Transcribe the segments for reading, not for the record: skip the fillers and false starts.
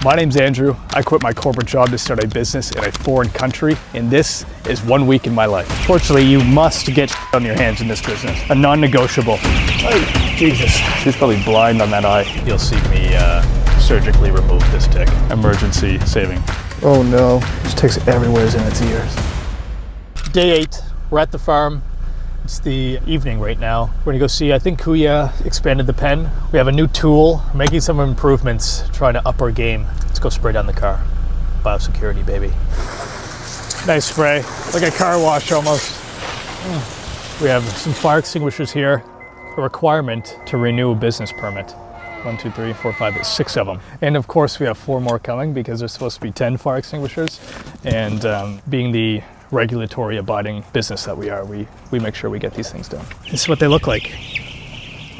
My name's Andrew. I quit my corporate job to start a business in a foreign country, and this is 1 week in my life. Fortunately, you must get on your hands in this business. A non-negotiable. Oh, Jesus. She's probably blind on that eye. You'll see me surgically remove this tick. Emergency saving. Oh no, this tick's everywhere in its ears. Day 8, we're at the farm. It's the evening right now. We're gonna go see, I think Kuya expanded the pen. We have a new tool, we're making some improvements, trying to up our game. Let's go spray down the car. Biosecurity, baby. Nice spray, like a car wash almost. We have some fire extinguishers here. A requirement to renew a business permit. 1, 2, 3, 4, 5, 6 of them. And of course we have 4 more coming because there's supposed to be 10 fire extinguishers. And being the regulatory abiding business that we are, we make sure we get these things done. This is what they look like.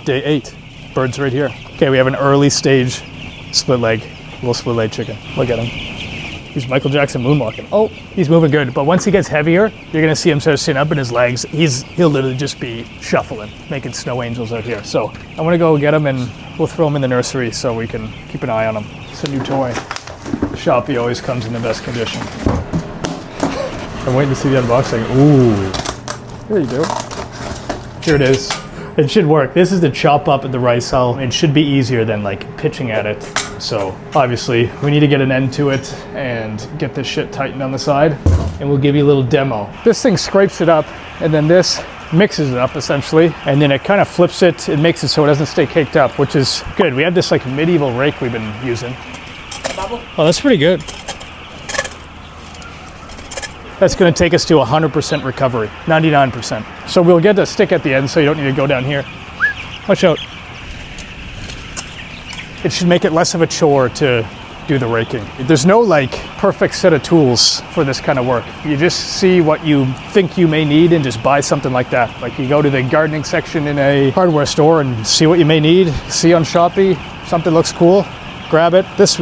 Day 8, birds right here. Okay, we have an early stage split leg, little split leg chicken. Look at him. He's Michael Jackson moonwalking. Oh, he's moving good, but once he gets heavier, you're gonna see him start sitting up in his legs. He'll literally just be shuffling, making snow angels out here. So I'm gonna go get him and we'll throw him in the nursery so we can keep an eye on him. It's a new toy. Shoppy always comes in the best condition. I'm waiting to see the unboxing. Ooh, here you go. Here it is. It should work. This is the chop up at the rice hull. It should be easier than like pitching at it. So obviously we need to get an end to it and get this shit tightened on the side, and we'll give you a little demo. This thing scrapes it up, and then this mixes it up essentially, and then it kind of flips it. It makes it so it doesn't stay caked up, which is good. We have this like medieval rake we've been using. Oh, that's pretty good. That's going to take us to 100% recovery, 99%. So we'll get a stick at the end so you don't need to go down here. Watch out. It should make it less of a chore to do the raking. There's no like perfect set of tools for this kind of work. You just see what you think you may need and just buy something like that. Like you go to the gardening section in a hardware store and see what you may need, see on Shopee, something looks cool, grab it. This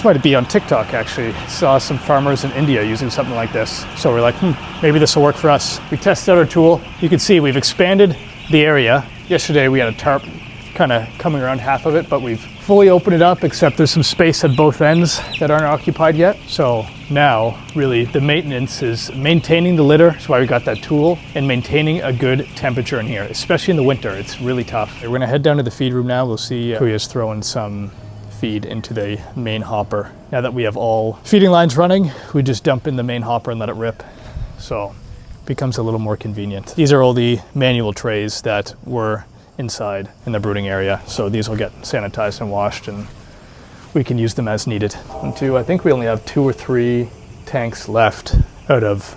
might be on TikTok actually. Saw some farmers in India using something like this. So we're like, maybe this will work for us. We tested out our tool. You can see we've expanded the area. Yesterday we had a tarp kind of coming around half of it, but we've fully opened it up, except there's some space at both ends that aren't occupied yet. So now really the maintenance is maintaining the litter. That's why we got that tool, and maintaining a good temperature in here, especially in the winter. It's really tough. We're gonna head down to the feed room now. We'll see Kuya's throwing some feed into the main hopper. Now that we have all feeding lines running, we just dump in the main hopper and let it rip. So it becomes a little more convenient. These are all the manual trays that were inside in the brooding area. So these will get sanitized and washed, and we can use them as needed. I think we only have 2 or 3 tanks left out of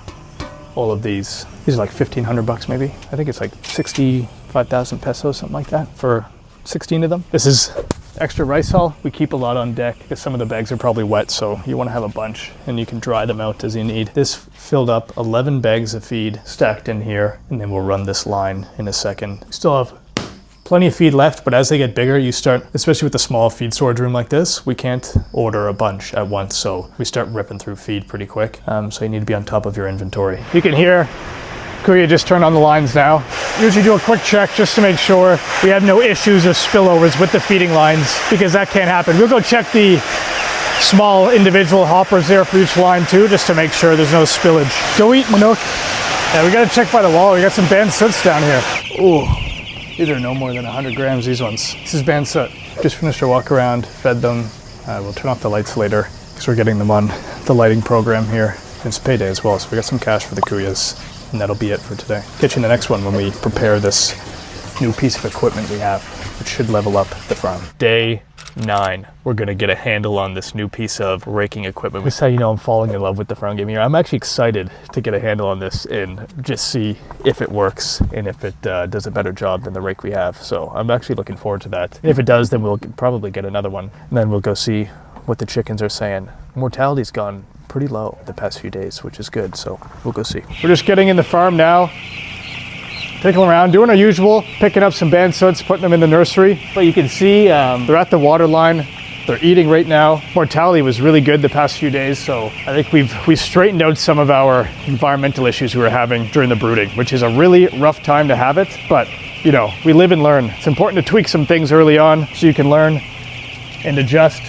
all of these. These are like 1,500 bucks maybe. I think it's like 65,000 pesos, something like that, for 16 of them. This is extra rice hull. We keep a lot on deck because some of the bags are probably wet, so you want to have a bunch and you can dry them out as you need. This filled up 11 bags of feed stacked in here, and then we'll run this line in a second. Still have plenty of feed left, but as they get bigger, you start, especially with a small feed storage room like this, we can't order a bunch at once, so we start ripping through feed pretty quick. So you need to be on top of your inventory. You can hear Kuya just turned on the lines now. Usually do a quick check just to make sure we have no issues or spillovers with the feeding lines, because that can't happen. We'll go check the small individual hoppers there for each line too, just to make sure there's no spillage. Go eat, Manuk. Yeah, we gotta check by the wall. We got some band soots down here. Ooh, these are no more than 100 grams, these ones. This is band soot. Just finished our walk around, fed them. We'll turn off the lights later because we're getting them on the lighting program here. It's payday as well, so we got some cash for the Kuyas. And that'll be it for today. Catch you in the next one when we prepare this new piece of equipment we have, which should level up the farm. Day 9, we're gonna get a handle on this new piece of raking equipment. This is how you know I'm falling in love with the farm game here. I'm actually excited to get a handle on this and just see if it works and if it does a better job than the rake we have. So I'm actually looking forward to that. And if it does, then we'll probably get another one. And then we'll go see what the chickens are saying. Mortality's gone pretty low the past few days, which is good, so we'll go see. We're just getting in the farm now, taking them around, doing our usual, picking up some band soots, putting them in the nursery. But you can see they're at the water line. They're eating right now. Mortality was really good the past few days, so I think we've straightened out some of our environmental issues we were having during the brooding, which is a really rough time to have it, but you know, we live and learn. It's important to tweak some things early on so you can learn and adjust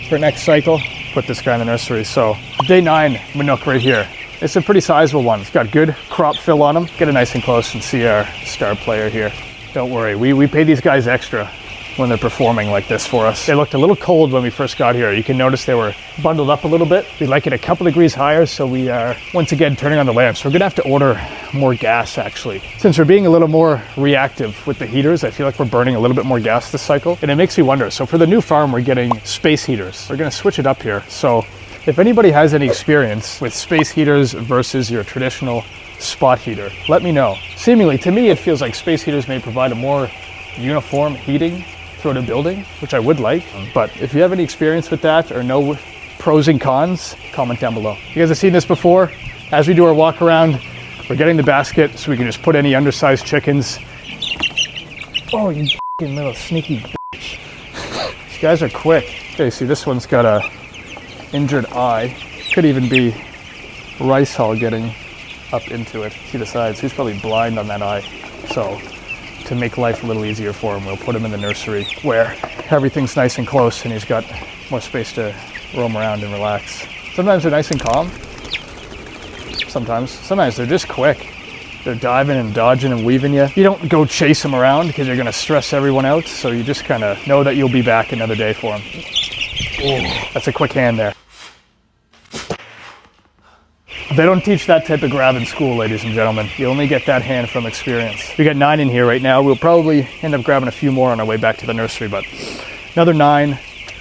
for next cycle, put this guy in the nursery. So day 9 Manook right here. It's a pretty sizable one. It's got good crop fill on them. Get it nice and close and see our star player here. Don't worry, we pay these guys extra when they're performing like this for us. They looked a little cold when we first got here. You can notice they were bundled up a little bit. We like it a couple degrees higher, so we are once again turning on the lamps. We're gonna have to order more gas actually. Since we're being a little more reactive with the heaters, I feel like we're burning a little bit more gas this cycle, and it makes me wonder. So for the new farm, we're getting space heaters. We're gonna switch it up here. So if anybody has any experience with space heaters versus your traditional spot heater, let me know. Seemingly, to me, it feels like space heaters may provide a more uniform heating throughout a building, which I would like. But if you have any experience with that or know pros and cons, comment down below. You guys have seen this before. As we do our walk around, we're getting the basket so we can just put any undersized chickens. Oh, you f***ing little sneaky bitch. These guys are quick. Okay, see this one's got a injured eye. Could even be rice hull getting up into it. See the sides, he's probably blind on that eye. So to make life a little easier for him, we'll put him in the nursery where everything's nice and close and he's got more space to roam around and relax. Sometimes they're nice and calm. Sometimes they're just quick. They're diving and dodging and weaving you. You don't go chase them around because you're gonna stress everyone out. So you just kind of know that you'll be back another day for them. Ooh, that's a quick hand there. They don't teach that type of grab in school, ladies and gentlemen. You only get that hand from experience. We got 9 in here right now. We'll probably end up grabbing a few more on our way back to the nursery, but another 9. I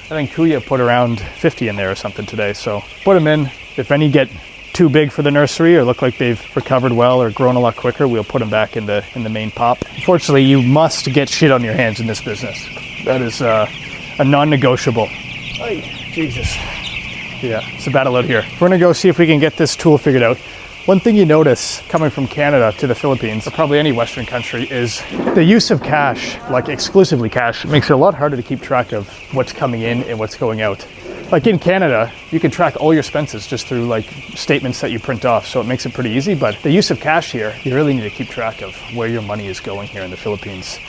think Kuya put around 50 in there or something today, so put them in. If any get too big for the nursery or look like they've recovered well or grown a lot quicker, we'll put them back in the main pop. Unfortunately, you must get shit on your hands in this business. That is a non-negotiable. Ay, Jesus. Yeah, it's a battle out here. We're gonna go see if we can get this tool figured out. One thing you notice coming from Canada to the Philippines, or probably any Western country, is the use of cash, like exclusively cash, makes it a lot harder to keep track of what's coming in and what's going out. Like in Canada, you can track all your expenses just through like statements that you print off, so it makes it pretty easy, but the use of cash here, you really need to keep track of where your money is going here in the Philippines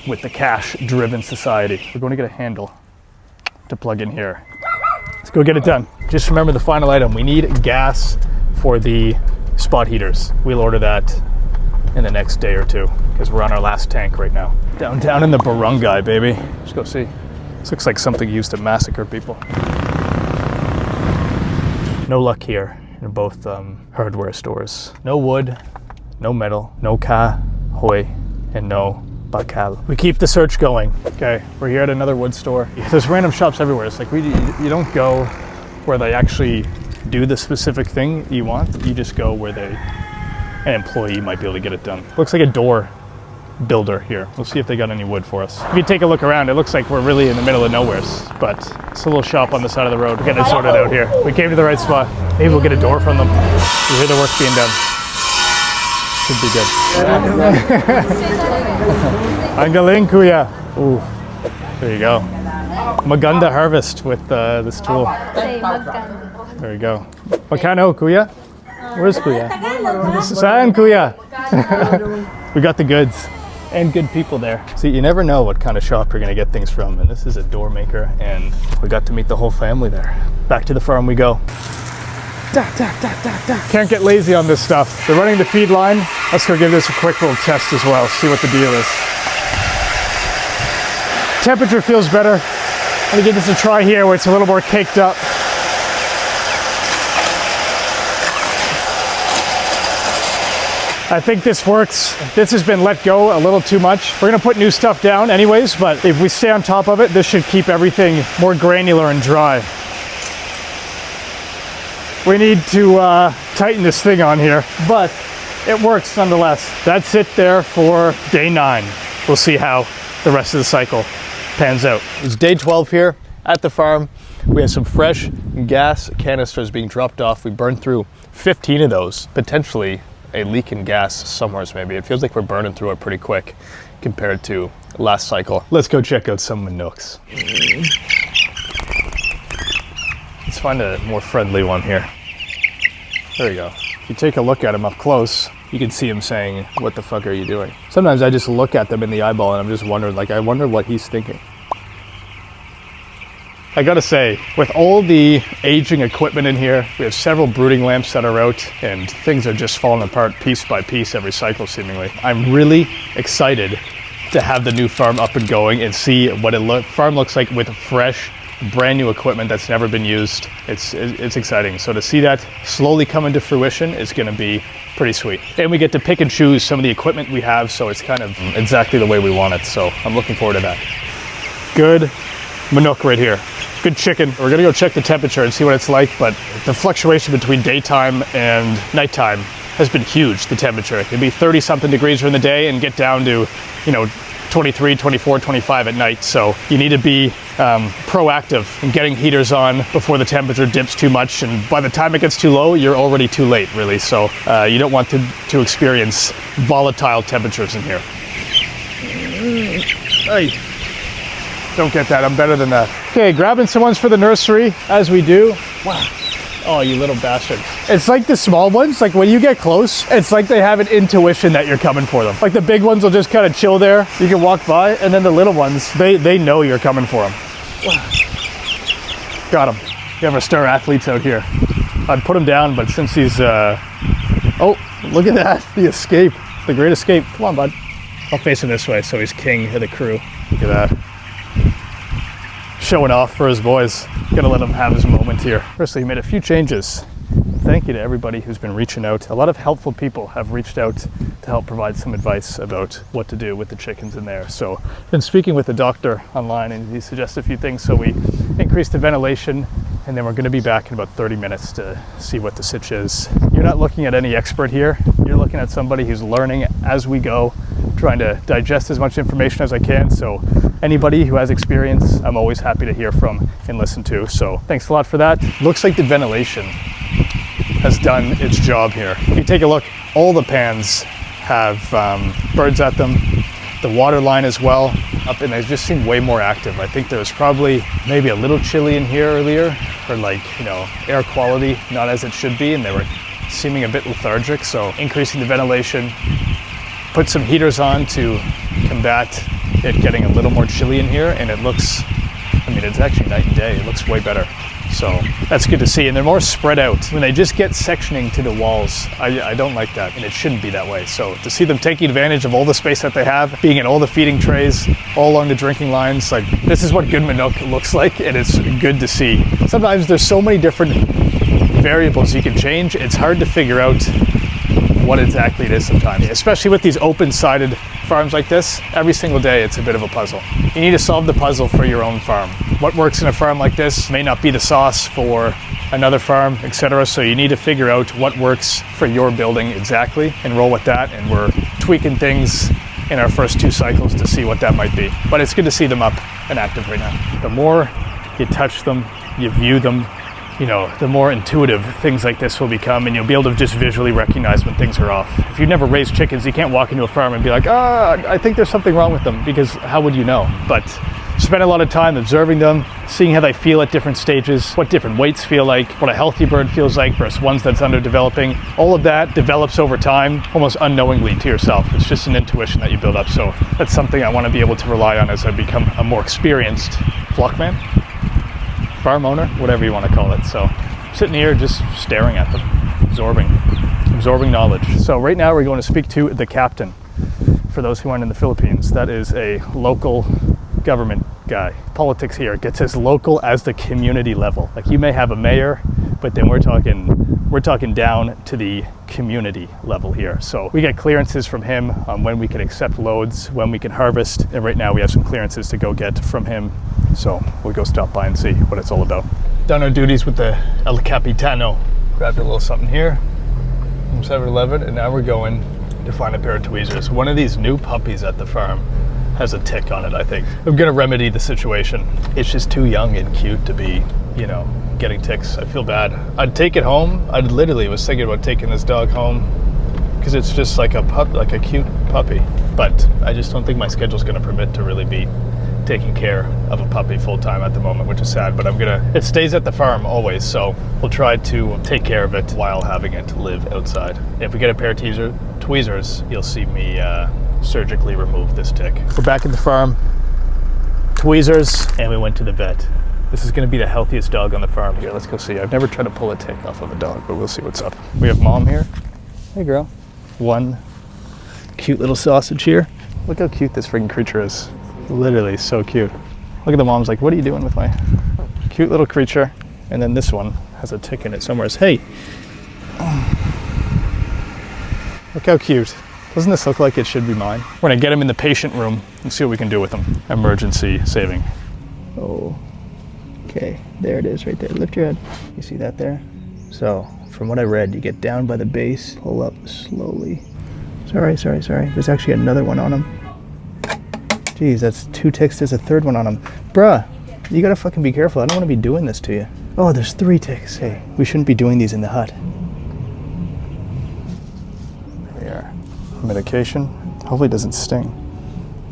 with the cash-driven society. We're going to get a handle to plug in here. Let's go get it done. Just remember the final item. We need gas for the spot heaters. We'll order that in the next day or two because we're on our last tank right now. Down in the barangay, baby. Let's go see. This looks like something used to massacre people. No luck here in both hardware stores. No wood, no metal, no kahoy, and no bakal. We keep the search going. Okay, we're here at another wood store. There's random shops everywhere. It's like you don't go where they actually do the specific thing you want. You just go where an employee might be able to get it done. Looks like a door builder here. We'll see if they got any wood for us. If you take a look around, it looks like we're really in the middle of nowhere, but it's a little shop on the side of the road. We're getting it sorted out here. We came to the right spot. Maybe we'll get a door from them. You hear the work being done. Should be good. Ang galing, kuya. Ooh, there you go. Maganda harvest with this tool. There you go. Magkano, kuya? Where's kuya? Saan, kuya? We got the goods and good people there. See, you never know what kind of shop you're gonna get things from, and this is a door maker, and we got to meet the whole family there. Back to the farm we go. Can't get lazy on this stuff. They're running the feed line. Let's go give this a quick little test as well, see what the deal is. Temperature feels better. Let me give this a try here where it's a little more caked up. I think this works. This has been let go a little too much. We're gonna put new stuff down anyways, but if we stay on top of it, this should keep everything more granular and dry. We need to tighten this thing on here, but it works nonetheless. That's it there for day 9. We'll see how the rest of the cycle pans out. It's day 12 here at the farm. We have some fresh gas canisters being dropped off. We burned through 15 of those, potentially a leak in gas somewhere maybe. It feels like we're burning through it pretty quick compared to last cycle. Let's go check out some Manooks. Let's find a more friendly one here. There you go. If you take a look at him up close, you can see him saying, "What the fuck are you doing?" Sometimes I just look at them in the eyeball and I'm just wondering, like, I wonder what he's thinking. I gotta say, with all the aging equipment in here, we have several brooding lamps that are out and things are just falling apart piece by piece every cycle seemingly. I'm really excited to have the new farm up and going and see what farm looks like with fresh, brand new equipment that's never been used. It's exciting. So to see that slowly come into fruition is gonna be pretty sweet. And we get to pick and choose some of the equipment we have, so it's kind of exactly the way we want it. So I'm looking forward to that. Good Manook right here. Good chicken. We're gonna go check the temperature and see what it's like, but the fluctuation between daytime and nighttime has been huge, the temperature. It can be 30 something degrees during the day and get down to, 23, 24, 25 at night. So you need to be proactive in getting heaters on before the temperature dips too much. And by the time it gets too low, you're already too late, really. So you don't want to experience volatile temperatures in here. Hey, don't get that, I'm better than that. Okay, grabbing some ones for the nursery, as we do. Wow. Oh, you little bastard. It's like the small ones, like when you get close, it's like they have an intuition that you're coming for them. Like the big ones will just kind of chill there. You can walk by, and then the little ones, they know you're coming for them. Got him. You have our star athletes out here. I'd put him down, but since he's, oh, look at that, the escape, the great escape. Come on, bud. I'll face him this way so he's king of the crew. Look at that. Showing off for his boys. Gotta let him have his moment here. Firstly, he made a few changes. Thank you to everybody who's been reaching out. A lot of helpful people have reached out to help provide some advice about what to do with the chickens in there. So I've been speaking with the doctor online and he suggested a few things. So we increased the ventilation and then we're gonna be back in about 30 minutes to see what the sitch is. You're not looking at any expert here. You're looking at somebody who's learning as we go, trying to digest as much information as I can. So anybody who has experience, I'm always happy to hear from and listen to. So thanks a lot for that. Looks like the ventilation has done its job here. If you take a look, all the pans have birds at them. The water line as well, up, and they just seem way more active. I think there was probably maybe a little chilly in here earlier, or air quality not as it should be, and they were seeming a bit lethargic. So increasing the ventilation, put some heaters on to combat it getting a little more chilly in here, and it looks, it's actually night and day. It looks way better. So that's good to see, and they're more spread out. When they just get sectioning to the walls, I don't like that, and it shouldn't be that way. So to see them taking advantage of all the space that they have, being in all the feeding trays, all along the drinking lines, this is what good Manook looks like, and it's good to see. Sometimes there's so many different variables you can change, it's hard to figure out what exactly it is sometimes. Especially with these open-sided farms like this, every single day it's a bit of a puzzle. You need to solve the puzzle for your own farm. What works in a farm like this may not be the sauce for another farm, etc. So you need to figure out what works for your building exactly and roll with that. And we're tweaking things in our first 2 cycles to see what that might be. But it's good to see them up and active right now. The more you touch them, you view them, the more intuitive things like this will become, and you'll be able to just visually recognize when things are off. If you've never raised chickens, you can't walk into a farm and be like, I think there's something wrong with them, because how would you know? But spend a lot of time observing them, seeing how they feel at different stages, what different weights feel like, what a healthy bird feels like versus ones that's underdeveloping. All of that develops over time, almost unknowingly to yourself. It's just an intuition that you build up. So that's something I want to be able to rely on as I become a more experienced flockman, farm owner, whatever you want to call it. So sitting here just staring at them, absorbing knowledge. So right now we're going to speak to the captain. For those who aren't in the Philippines, that is a local government guy. Politics here gets as local as the community level. Like you may have a mayor, but then we're talking down to the community level here. So we get clearances from him on when we can accept loads, when we can harvest, and right now we have some clearances to go get from him. So we'll go stop by and see what it's all about. Done our duties with the El Capitano. Grabbed a little something here from 7-Eleven, and now we're going to find a pair of tweezers. One of these new puppies at the farm has a tick on it, I think. I'm gonna remedy the situation. It's just too young and cute to be, getting ticks. I feel bad. I'd take it home. I literally was thinking about taking this dog home because it's just like a cute puppy. But I just don't think my schedule's gonna permit to really be taking care of a puppy full time at the moment, which is sad, but it stays at the farm always, so we'll try to take care of it while having it live outside. If we get a pair of tweezers, you'll see me surgically remove this tick. We're back at the farm, tweezers, and we went to the vet. This is gonna be the healthiest dog on the farm. Here, let's go see. I've never tried to pull a tick off of a dog, but we'll see what's up. We have Mom here. Hey girl. One cute little sausage here. Look how cute this freaking creature is. Literally so cute. Look at the mom's like, what are you doing with my cute little creature? And then this one has a tick in it somewhere. Hey. Look how cute. Doesn't this look like it should be mine? We're gonna get him in the patient room and see what we can do with him. Emergency saving. Oh, okay, there it is right there. Lift your head. You see that there? So, from what I read, you get down by the base, pull up slowly. Sorry. There's actually another one on him. Jeez, that's 2 ticks. There's a third one on him. Bruh, you gotta fucking be careful. I don't wanna be doing this to you. Oh, there's 3 ticks. Hey, we shouldn't be doing these in the hut. There we are. Medication. Hopefully it doesn't sting.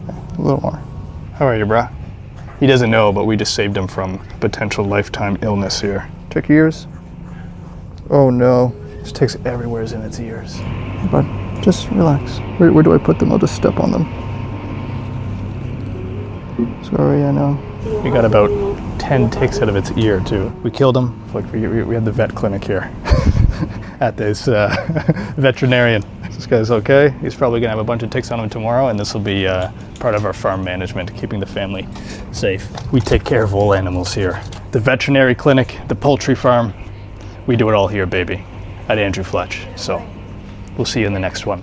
Okay, a little more. How are you, bruh? He doesn't know, but we just saved him from potential lifetime illness here. Check your ears. Oh no. There's ticks everywhere in its ears. Hey, bud, just relax. Where do I put them? I'll just step on them. Sorry, I know. We got about 10 ticks out of its ear, too. We killed him. Like we had the vet clinic here at this veterinarian. This guy's okay. He's probably gonna have a bunch of ticks on him tomorrow, and this will be part of our farm management, keeping the family safe. We take care of all animals here. The veterinary clinic, the poultry farm, we do it all here, baby, at Andrew Fletch. So we'll see you in the next one.